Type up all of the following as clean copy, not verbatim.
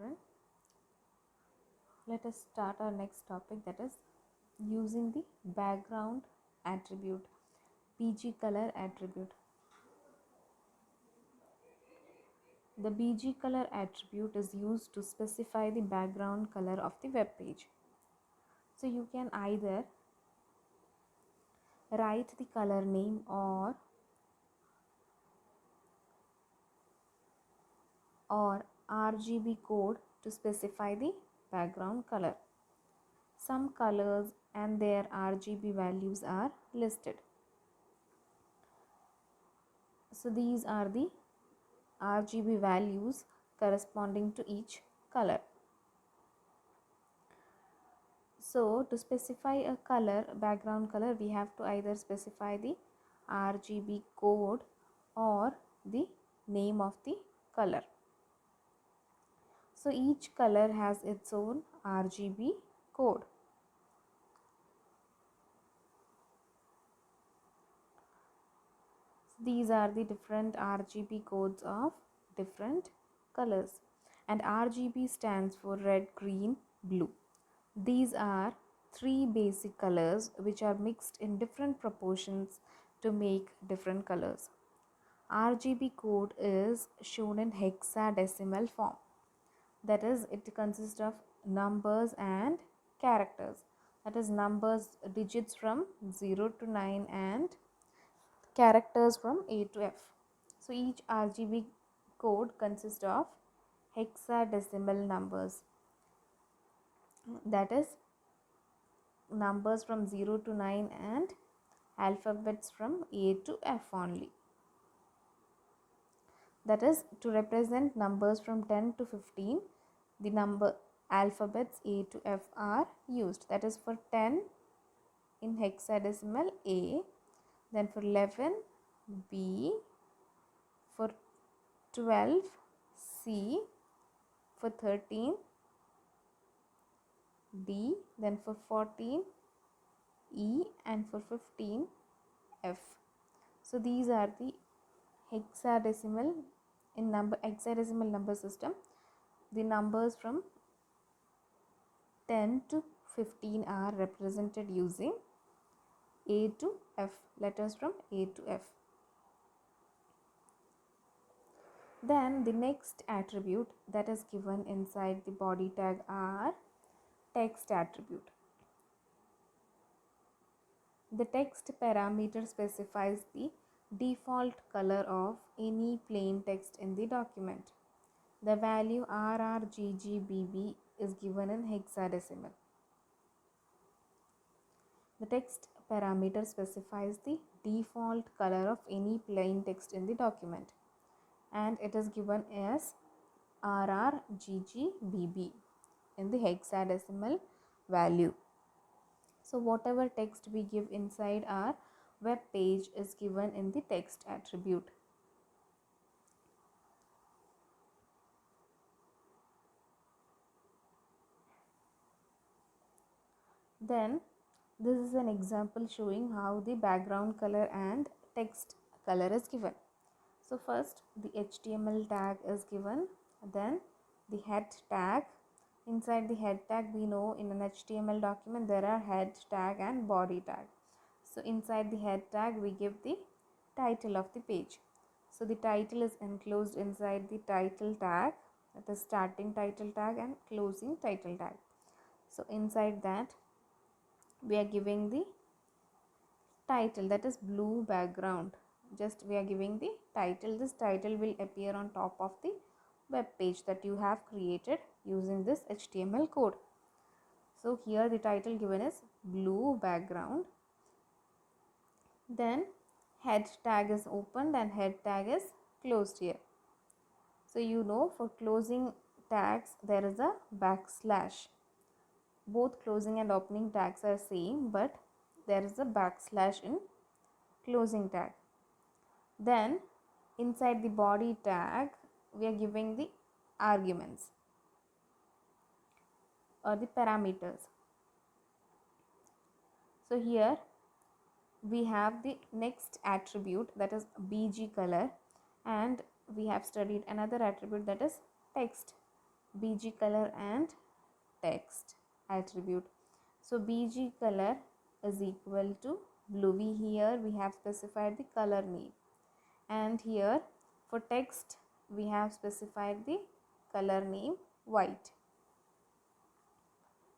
children. Let us start our next topic, that is using the background attribute, BG color attribute. The BG color attribute is used to specify the background color of the web page. So you can either write the color name or RGB code to specify the background color. Some colors and their RGB values are listed. So these are the RGB values corresponding to each color. So to specify a color, background color, we have to either specify the RGB code or the name of the color. So each color has its own RGB code. These are the different RGB codes of different colors, and RGB stands for red, green, blue. These are three basic colors which are mixed in different proportions to make different colors. RGB code is shown in hexadecimal form. That is, it consists of numbers and characters. That is, numbers, digits from 0 to 9 and characters from A to F. So each RGB code consists of hexadecimal numbers. That is, numbers from 0 to 9 and alphabets from A to F only. That is, to represent numbers from 10 to 15, the number alphabets A to F are used. That is, for 10 in hexadecimal A, then for 11 B, for 12 C, for 13 D, then for 14 E, and for 15 F. So these are the hexadecimal number system. The numbers from 10 to 15 are represented using A to F, letters from A to F. Then the next attribute that is given inside the body tag are text attribute. The text parameter specifies the default color of any plain text in the document. The value RRGGBB is given in hexadecimal. The text parameter specifies the default color of any plain text in the document, and it is given as RRGGBB in the hexadecimal value. So whatever text we give inside our web page is given in the text attribute. Then this is an example showing how the background color and text color is given. So first the HTML tag is given, then the head tag. Inside the head tag, we know in an HTML document there are head tag and body tag. So inside the head tag we give the title of the page. So the title is enclosed inside the title tag, that is starting title tag and closing title tag. So inside that we are giving the title, that is blue background. Just we are giving the title. This title will appear on top of the web page that you have created using this HTML code. So here the title given is blue background. Then head tag is opened and head tag is closed here. So you know, for closing tags there is a backslash. Both closing and opening tags are same, but there is a backslash in closing tag. Then inside the body tag we are giving the arguments or the parameters. So here we have the next attribute, that is BG color, and we have studied another attribute, that is text. BG color and text attribute. So BG color is equal to blue. Here we have specified the color name, and here for text we have specified the color name white.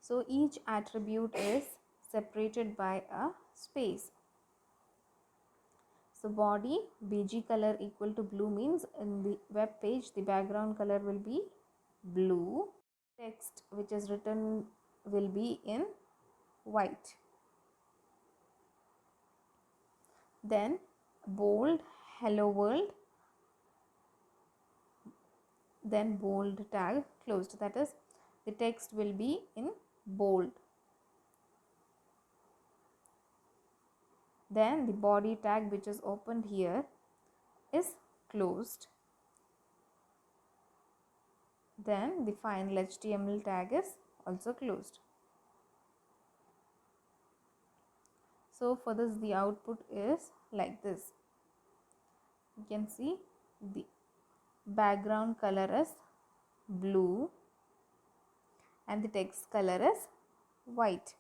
So each attribute is separated by a space. So body BG color equal to blue means in the web page the background color will be blue. Text which is written will be in white. Then bold hello world, then bold tag closed, that is the text will be in bold. Then the body tag which is opened here is closed. Then the final HTML tag is also closed. So for this the output is like this. You can see the background color is blue and the text color is white.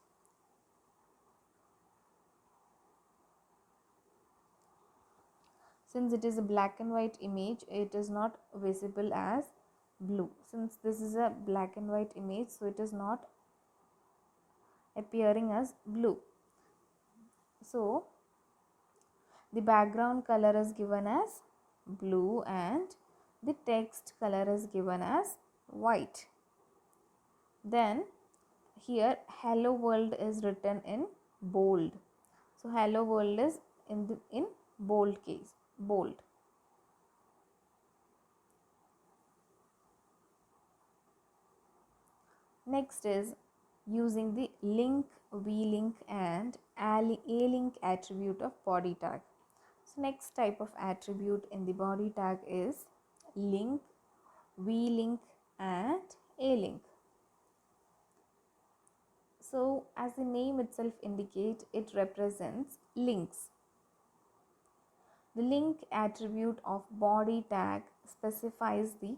Since it is a black and white image, it is not visible as blue. Since this is a black and white image, so it is not appearing as blue. So the background color is given as blue and the text color is given as white. Then here hello world is written in bold. So hello world is in bold case, bold. Next is using the link, v-link and a-link attribute of body tag. So next type of attribute in the body tag is link, v-link and a-link. So as the name itself indicates, it represents links. The link attribute of body tag specifies the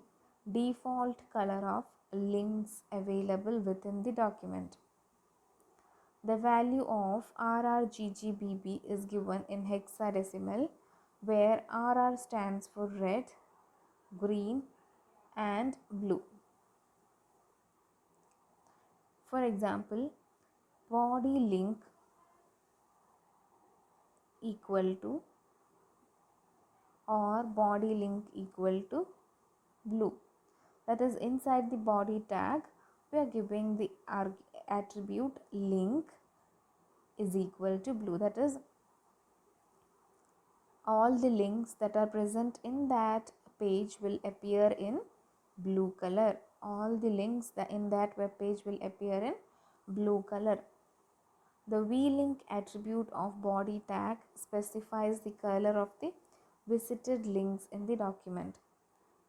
default color of links available within the document. The value of RRGGBB is given in hexadecimal, where RR stands for red, green and blue. For example, body link equal to or body link equal to blue. That is, inside the body tag we are giving the attribute link is equal to blue. That is, all the links that are present in that page will appear in blue color. All the links that in that web page will appear in blue color. The v-link attribute of body tag specifies the color of the visited links in the document.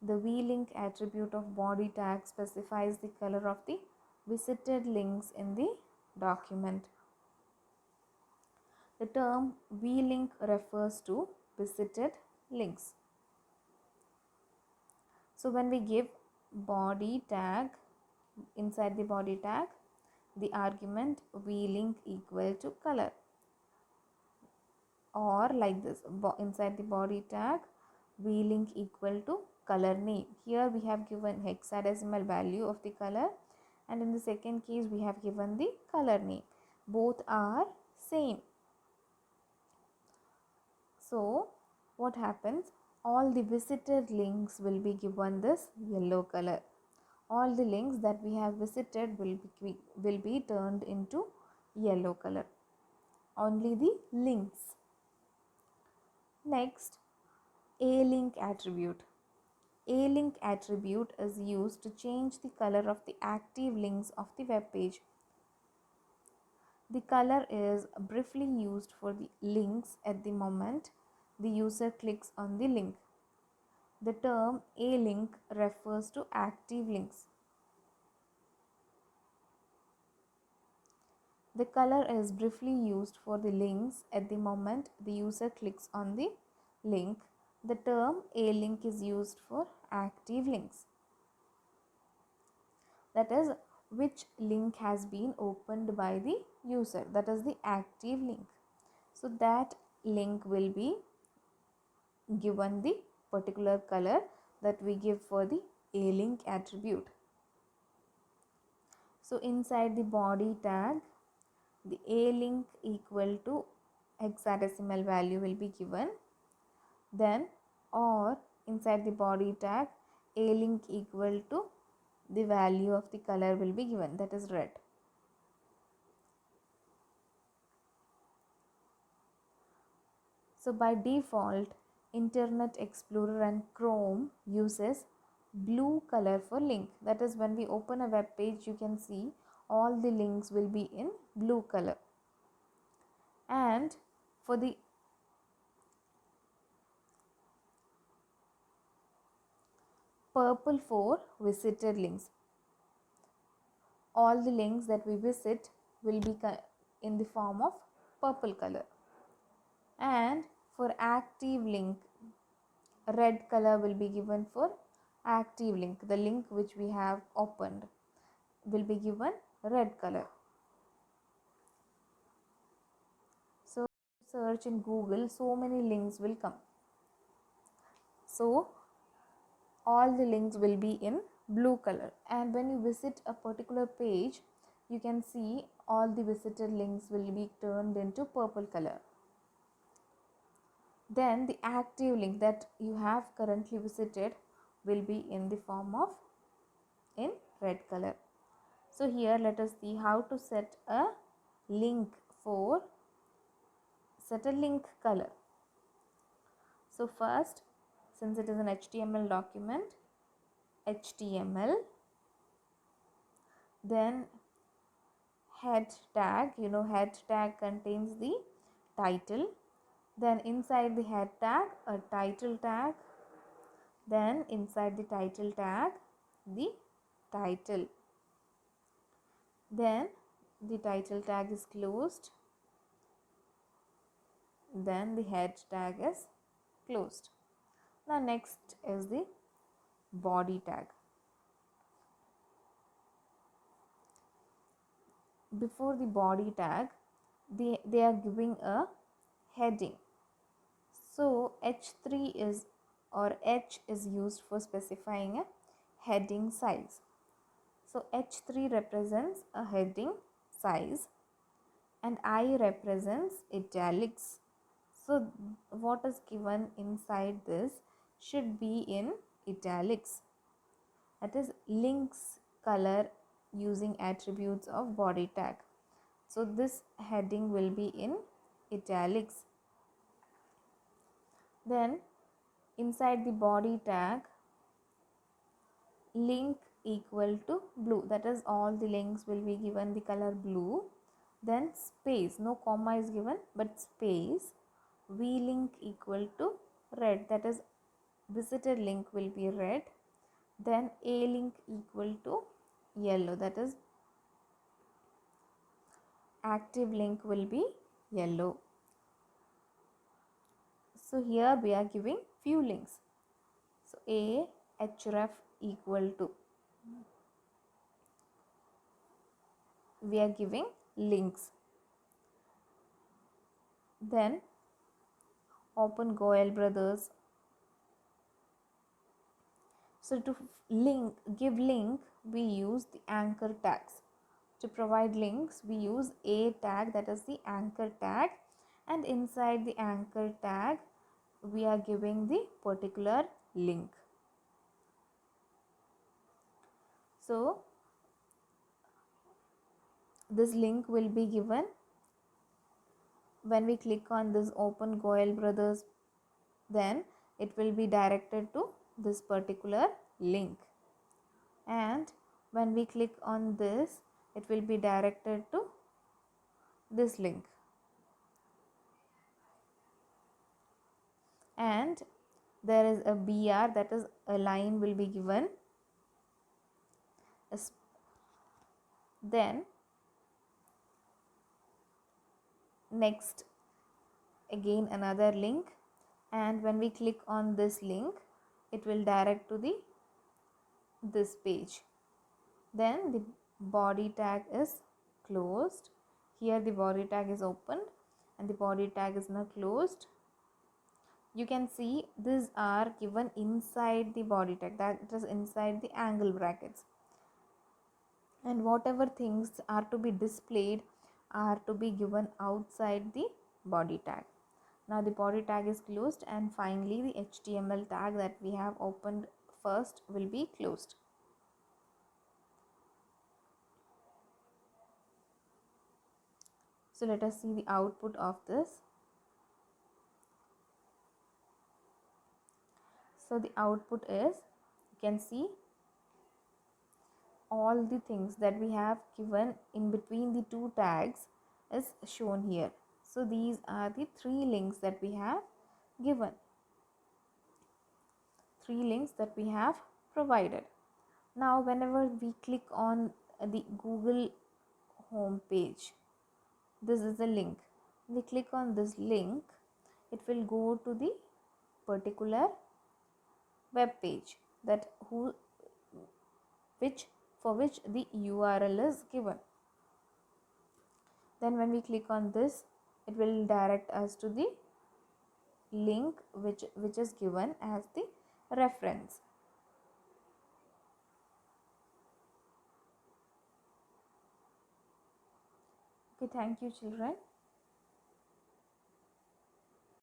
The v-link attribute of body tag specifies the color of the visited links in the document. The term v-link refers to visited links. So when we give body tag, inside the body tag, the argument v-link equal to color, or like this, inside the body tag v-link equal to color name. Here we have given hexadecimal value of the color, and in the second case we have given the color name. Both are same. So what happens? All the visited links will be given this yellow color. All the links that we have visited will be turned into yellow color. Only the links. Next, a-link attribute. A-link attribute is used to change the color of the active links of the web page. The color is briefly used for the links at the moment the user clicks on the link. The term a-link refers to active links. The color is briefly used for the links at the moment the user clicks on the link. The term a-link is used for active links. that is which link has been opened by the user, that is the active link. So that link will be given the particular color that we give for the a link attribute. So inside the body tag, the a link equal to hexadecimal value will be given. Then or inside the body tag, a link equal to the value of the color will be given, that is red. So by default, Internet Explorer and Chrome uses blue color for link. That is, when we open a web page, you can see all the links will be in blue color. And for the purple for visited links, all the links that we visit will be in the form of purple color. And for active link, red color will be given for active link. The link which we have opened will be given red color. So search in Google, so many links will come. So all the links will be in blue color, and when you visit a particular page, you can see all the visited links will be turned into purple color. Then the active link that you have currently visited will be in the form of in red color. So here let us see how to set a link color. So first, since it is an HTML document, HTML, then head tag, head tag contains the title, then inside the head tag a title tag, then inside the title tag the title, then the title tag is closed, then the head tag is closed. Now next is the body tag. Before the body tag, they are giving a heading. So H3 is or H is used for specifying a heading size. So H3 represents a heading size and I represents italics. So what is given inside this should be in italics. That is links color using attributes of body tag. So this heading will be in italics. Then inside the body tag, link equal to blue, that is all the links will be given the color blue. Then space, no comma is given but space, v link equal to red, that is visited link will be red. Then a link equal to yellow, that is active link will be yellow. So here we are giving few links. So a href equal to, we are giving links. Then open Goel Brothers. So to give link, we use the anchor tags. To provide links, we use a tag, that is the anchor tag, and inside the anchor tag we are giving the particular link. So this link will be given when we click on this open Goel Brothers, then it will be directed to this particular link, and when we click on this, it will be directed to this link. And there is a BR, that is a line will be given. Then next again another link, and when we click on this link, it will direct to this page. Then the body tag is closed. Here the body tag is opened and the body tag is now closed. You can see these are given inside the body tag, that it is inside the angle brackets, and whatever things are to be displayed are to be given outside the body tag. Now the body tag is closed, and finally the HTML tag that we have opened first will be closed. So let us see the output of this. So the output is, you can see all the things that we have given in between the two tags is shown here. So these are the three links that we have given, three links that we have provided. Now whenever we click on the Google home page, this is a link. We click on this link, it will go to the particular web page that for which the URL is given. Then when we click on this, it will direct us to the link which is given as the reference. Okay, thank you children.